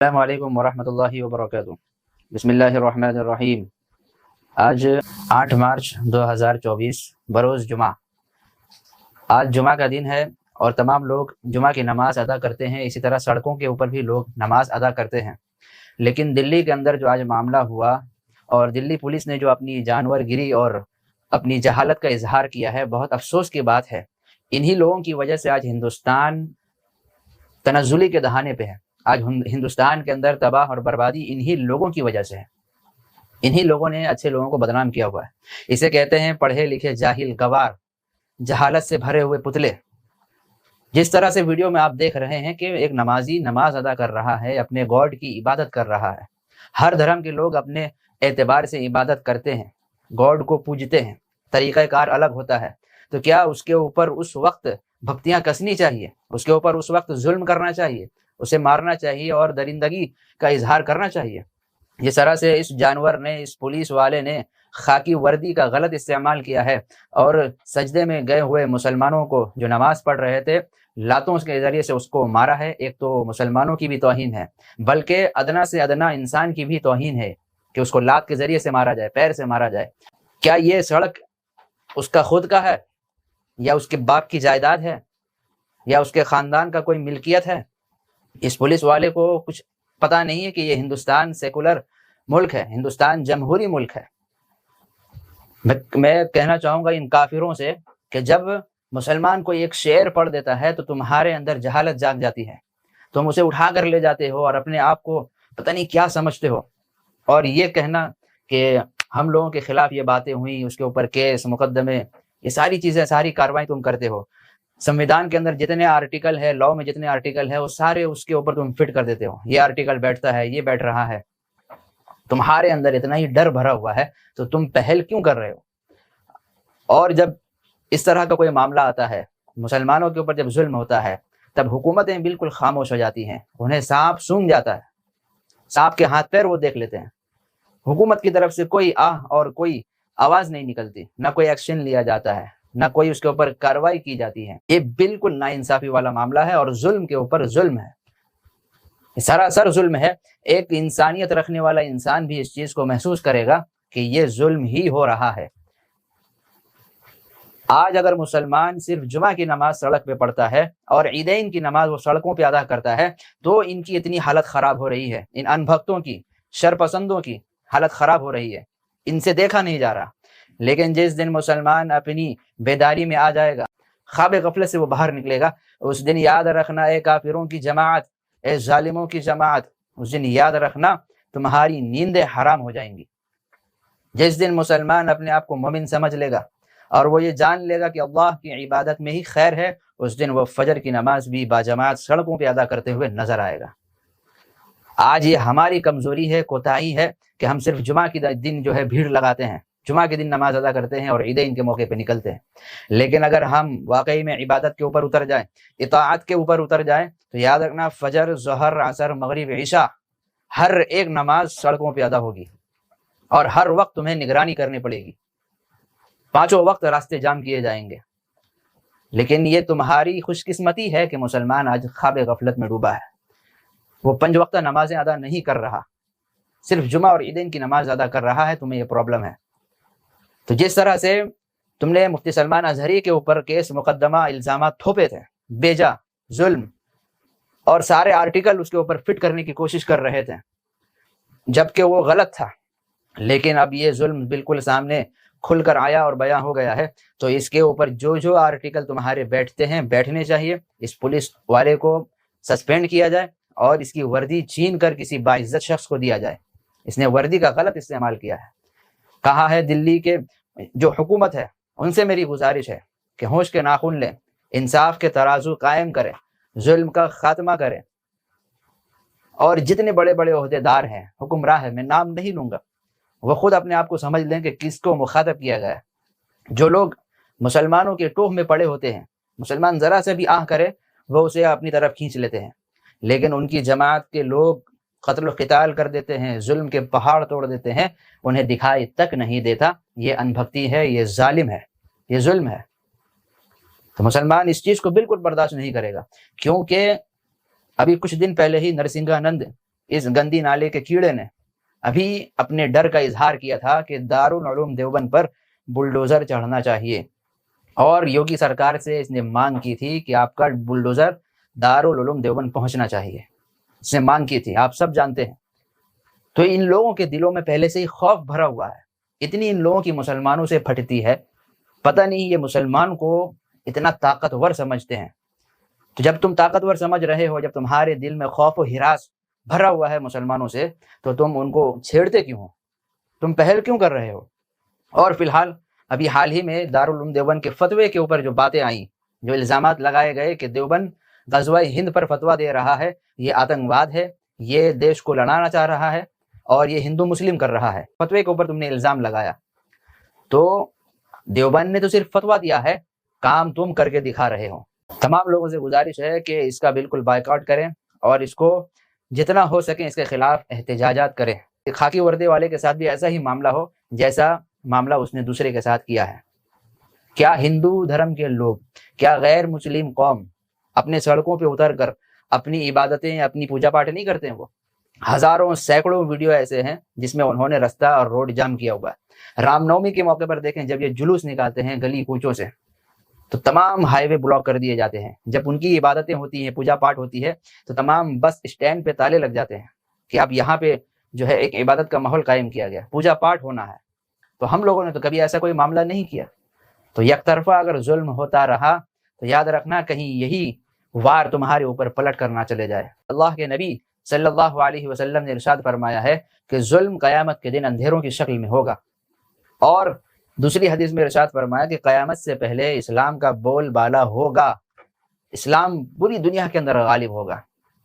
السلام علیکم ورحمۃ اللہ وبرکاتہ۔ بسم اللہ الرحمن الرحیم۔ آج 8 مارچ 2024 بروز جمعہ۔ آج جمعہ کا دن ہے اور تمام لوگ جمعہ کی نماز ادا کرتے ہیں، اسی طرح سڑکوں کے اوپر بھی لوگ نماز ادا کرتے ہیں۔ لیکن دلی کے اندر جو آج معاملہ ہوا اور دلی پولیس نے جو اپنی جانور گری اور اپنی جہالت کا اظہار کیا ہے، بہت افسوس کی بات ہے۔ انہی لوگوں کی وجہ سے آج ہندوستان تنزلی کے دہانے پہ ہے۔ آج ہندوستان کے اندر تباہ اور بربادی انہی لوگوں کی وجہ سے ہے۔ انہی لوگوں نے اچھے لوگوں کو بدنام کیا ہوا ہے۔ اسے کہتے ہیں پڑھے لکھے جاہل گوار، جہالت سے بھرے ہوئے پتلے۔ جس طرح سے ویڈیو میں آپ دیکھ رہے ہیں کہ ایک نمازی نماز ادا کر رہا ہے، اپنے گاڈ کی عبادت کر رہا ہے۔ ہر دھرم کے لوگ اپنے اعتبار سے عبادت کرتے ہیں، گاڈ کو پوجتے ہیں، طریقہ کار الگ ہوتا ہے۔ تو کیا اس کے اوپر اس وقت بھپتیاں کسنی چاہیے؟ اس کے اوپر اس وقت ظلم کرنا چاہیے، اسے مارنا چاہیے اور درندگی کا اظہار کرنا چاہیے؟ جس طرح سے اس جانور نے، اس پولیس والے نے خاکی وردی کا غلط استعمال کیا ہے اور سجدے میں گئے ہوئے مسلمانوں کو جو نماز پڑھ رہے تھے، لاتوں کے ذریعے سے اس کو مارا ہے۔ ایک تو مسلمانوں کی بھی توہین ہے، بلکہ ادنا سے ادنا انسان کی بھی توہین ہے کہ اس کو لات کے ذریعے سے مارا جائے، پیر سے مارا جائے۔ کیا یہ سڑک اس کا خود کا ہے یا اس کے باپ کی جائیداد ہے یا اس کے خاندان کا کوئی ملکیت ہے؟ اس پولیس والے کو کچھ پتہ نہیں ہے کہ یہ ہندوستان سیکولر ملک ہے، ہندوستان جمہوری ملک ہے۔ میں کہنا چاہوں گا ان کافروں سے کہ جب مسلمان کوئی ایک شعر پڑھ دیتا ہے تو تمہارے اندر جہالت جاگ جاتی ہے، تم اسے اٹھا کر لے جاتے ہو اور اپنے آپ کو پتہ نہیں کیا سمجھتے ہو، اور یہ کہنا کہ ہم لوگوں کے خلاف یہ باتیں ہوئیں، اس کے اوپر کیس مقدمے، یہ ساری چیزیں، ساری کارروائی تم کرتے ہو۔ سمویدھان کے اندر جتنے آرٹیکل ہے، لاء میں جتنے آرٹیکل ہے، وہ سارے اس کے اوپر تم فٹ کر دیتے ہو۔ یہ آرٹیکل بیٹھتا ہے، یہ بیٹھ رہا ہے، تمہارے اندر اتنا ہی ڈر بھرا ہوا ہے تو تم پہل کیوں کر رہے ہو؟ اور جب اس طرح کا کوئی معاملہ آتا ہے، مسلمانوں کے اوپر جب ظلم ہوتا ہے، تب حکومتیں بالکل خاموش ہو جاتی ہیں، انہیں سانپ سونگھ جاتا ہے، سانپ کے ہاتھ پیر وہ دیکھ لیتے ہیں۔ حکومت کی طرف سے کوئی آہ اور کوئی آواز نہیں نکلتی، نہ کوئی ایکشن لیا جاتا ہے، نہ کوئی اس کے اوپر کارروائی کی جاتی ہے۔ یہ بالکل ناانصافی والا معاملہ ہے اور ظلم کے اوپر ظلم ہے، سراسر ظلم ہے۔ ایک انسانیت رکھنے والا انسان بھی اس چیز کو محسوس کرے گا کہ یہ ظلم ہی ہو رہا ہے۔ آج اگر مسلمان صرف جمعہ کی نماز سڑک پہ پڑھتا ہے اور عیدین کی نماز وہ سڑکوں پہ ادا کرتا ہے تو ان کی اتنی حالت خراب ہو رہی ہے، ان انبھکتوں کی، شرپسندوں کی حالت خراب ہو رہی ہے، ان سے دیکھا نہیں جا رہا۔ لیکن جس دن مسلمان اپنی بیداری میں آ جائے گا، خواب غفلت سے وہ باہر نکلے گا، اس دن یاد رکھنا اے کافروں کی جماعت، اے ظالموں کی جماعت، اس دن یاد رکھنا تمہاری نیندیں حرام ہو جائیں گی۔ جس دن مسلمان اپنے آپ کو مومن سمجھ لے گا اور وہ یہ جان لے گا کہ اللہ کی عبادت میں ہی خیر ہے، اس دن وہ فجر کی نماز بھی باجماعت سڑکوں پہ ادا کرتے ہوئے نظر آئے گا۔ آج یہ ہماری کمزوری ہے، کوتاہی ہے کہ ہم صرف جمعہ کے دن جو ہے بھیڑ لگاتے ہیں، جمعہ کے دن نماز ادا کرتے ہیں اور عیدین کے موقع پہ نکلتے ہیں۔ لیکن اگر ہم واقعی میں عبادت کے اوپر اتر جائیں، اطاعت کے اوپر اتر جائیں، تو یاد رکھنا فجر، ظہر، عصر، مغرب، عشاء، ہر ایک نماز سڑکوں پہ ادا ہوگی اور ہر وقت تمہیں نگرانی کرنی پڑے گی، پانچوں وقت راستے جام کیے جائیں گے۔ لیکن یہ تمہاری خوش قسمتی ہے کہ مسلمان آج خواب غفلت میں ڈوبا ہے، وہ 5 وقتہ نمازیں ادا نہیں کر رہا، صرف جمعہ اور عیدین کی نماز ادا کر رہا ہے، تمہیں یہ پرابلم ہے۔ تو جس طرح سے تم نے مفتی سلمان اظہری کے اوپر کیس مقدمہ الزامات تھوپے تھے، بیجا ظلم، اور سارے آرٹیکل اس کے اوپر فٹ کرنے کی کوشش کر رہے تھے جبکہ وہ غلط تھا، لیکن اب یہ ظلم بالکل سامنے کھل کر آیا اور بیان ہو گیا ہے، تو اس کے اوپر جو آرٹیکل تمہارے بیٹھتے ہیں، بیٹھنے چاہیے۔ اس پولیس والے کو سسپینڈ کیا جائے اور اس کی وردی چھین کر کسی باعزت شخص کو دیا جائے، اس نے وردی کا غلط استعمال کیا ہے۔ کہا ہے دلی کے جو حکومت ہے ان سے میری گزارش ہے کہ ہوش کے ناخن لیں، انصاف کے ترازو قائم کریں، ظلم کا خاتمہ کریں، اور جتنے بڑے بڑے عہدیدار ہیں، حکمراں ہیں، میں نام نہیں لوں گا، وہ خود اپنے آپ کو سمجھ لیں کہ کس کو مخاطب کیا گیا ہے۔ جو لوگ مسلمانوں کے ٹوہ میں پڑے ہوتے ہیں، مسلمان ذرا سے بھی آہ کرے وہ اسے اپنی طرف کھینچ لیتے ہیں، لیکن ان کی جماعت کے لوگ قتل و قتال کر دیتے ہیں، ظلم کے پہاڑ توڑ دیتے ہیں، انہیں دکھائی تک نہیں دیتا۔ یہ انبھکتی ہے، یہ ظالم ہے، یہ ظلم ہے۔ تو مسلمان اس چیز کو بالکل برداشت نہیں کرے گا، کیونکہ ابھی کچھ دن پہلے ہی نرسنگھا نند اس گندی نالے کے کیڑے نے ابھی اپنے ڈر کا اظہار کیا تھا کہ دارالعلوم دیوبند پر بلڈوزر چڑھنا چاہیے، اور یوگی سرکار سے اس نے مانگ کی تھی کہ آپ کا بلڈوزر دارالعلوم دیوبند پہنچنا چاہیے، اس نے مانگ کی تھی، آپ سب جانتے ہیں۔ تو ان لوگوں کے دلوں میں پہلے سے ہی خوف بھرا ہوا ہے، اتنی ان لوگوں کی مسلمانوں سے پھٹتی ہے، پتہ نہیں یہ مسلمان کو اتنا طاقتور سمجھتے ہیں۔ تو جب تم طاقتور سمجھ رہے ہو، جب تمہارے دل میں خوف و ہراس بھرا ہوا ہے مسلمانوں سے، تو تم ان کو چھیڑتے کیوں ہو؟ تم پہل کیوں کر رہے ہو؟ اور فی الحال ابھی حال ہی میں دارالعلوم دیوبند کے فتوے کے اوپر جو باتیں آئیں، جو الزامات لگائے گئے کہ دیوبند غزوہ ہند پر فتویٰ دے رہا ہے، یہ آتنکواد ہے، یہ دیش کو لڑانا چاہ رہا ہے، اور یہ ہندو مسلم کر رہا ہے، فتوے کے اوپر تم نے الزام لگایا۔ تو دیوبند نے تو صرف فتویٰ دیا ہے، کام تم کر کے دکھا رہے ہو۔ تمام لوگوں سے گزارش ہے کہ اس کا بالکل بائیکاٹ کریں، اور اس کو جتنا ہو سکے اس کے خلاف احتجاجات کریں۔ خاکی وردے والے کے ساتھ بھی ایسا ہی معاملہ ہو جیسا معاملہ اس نے دوسرے کے ساتھ کیا ہے۔ کیا ہندو دھرم کے لوگ، کیا غیر مسلم قوم اپنے سڑکوں پہ اتر کر اپنی عبادتیں، اپنی پوجا پاٹ نہیں کرتے ہیں؟ وہ ہزاروں سینکڑوں ویڈیو ایسے ہیں جس میں انہوں نے رستہ اور روڈ جام کیا ہوا ہے۔ رام نومی کے موقع پر دیکھیں، جب یہ جلوس نکالتے ہیں گلی کوچوں سے، تو تمام ہائی وے بلاک کر دیے جاتے ہیں۔ جب ان کی عبادتیں ہوتی ہیں، پوجا پاٹ ہوتی ہے، تو تمام بس اسٹینڈ پہ تالے لگ جاتے ہیں کہ اب یہاں پہ جو ہے ایک عبادت کا ماحول قائم کیا گیا، پوجا پاٹ ہونا ہے۔ تو ہم لوگوں نے تو کبھی ایسا کوئی معاملہ نہیں کیا۔ تو یک طرفہ اگر ظلم ہوتا رہا تو یاد رکھنا کہیں یہی وار تمہارے اوپر پلٹ کر نہ چلے جائے۔ اللہ کے نبی صلی اللہ علیہ وسلم نے ارشاد فرمایا ہے کہ ظلم قیامت کے دن اندھیروں کی شکل میں ہوگا، اور دوسری حدیث میں ارشاد فرمایا کہ قیامت سے پہلے اسلام کا بول بالا ہوگا، اسلام پوری دنیا کے اندر غالب ہوگا،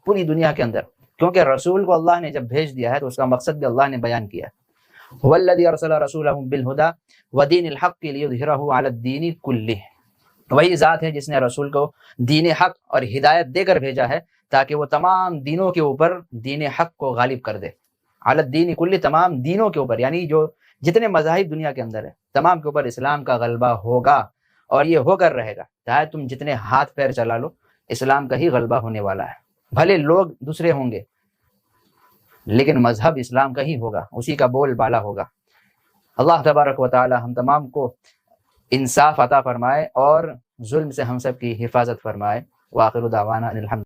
پوری دنیا کے اندر، کیونکہ رسول کو اللہ نے جب بھیج دیا ہے تو اس کا مقصد بھی اللہ نے بیان کیا ہے۔ هو الذي ارسل رسوله بالهدى ودين الحق ليظهره على الدين كله، وہی ذات ہے جس نے رسول کو دین حق اور ہدایت دے کر بھیجا ہے تاکہ وہ تمام دینوں کے اوپر دین حق کو غالب کر دے۔ علی الدین کلہ، تمام دینوں کے اوپر، یعنی جو جتنے مذاہب دنیا کے اندر ہے تمام کے اوپر اسلام کا غلبہ ہوگا، اور یہ ہو کر رہے گا۔ چاہے تم جتنے ہاتھ پیر چلا لو، اسلام کا ہی غلبہ ہونے والا ہے۔ بھلے لوگ دوسرے ہوں گے لیکن مذہب اسلام کا ہی ہوگا، اسی کا بول بالا ہوگا۔ اللہ تبارک و تعالی ہم تمام کو انصاف عطا فرمائے اور ظلم سے ہم سب کی حفاظت فرمائے۔ وآخر دعوانا ان الحمد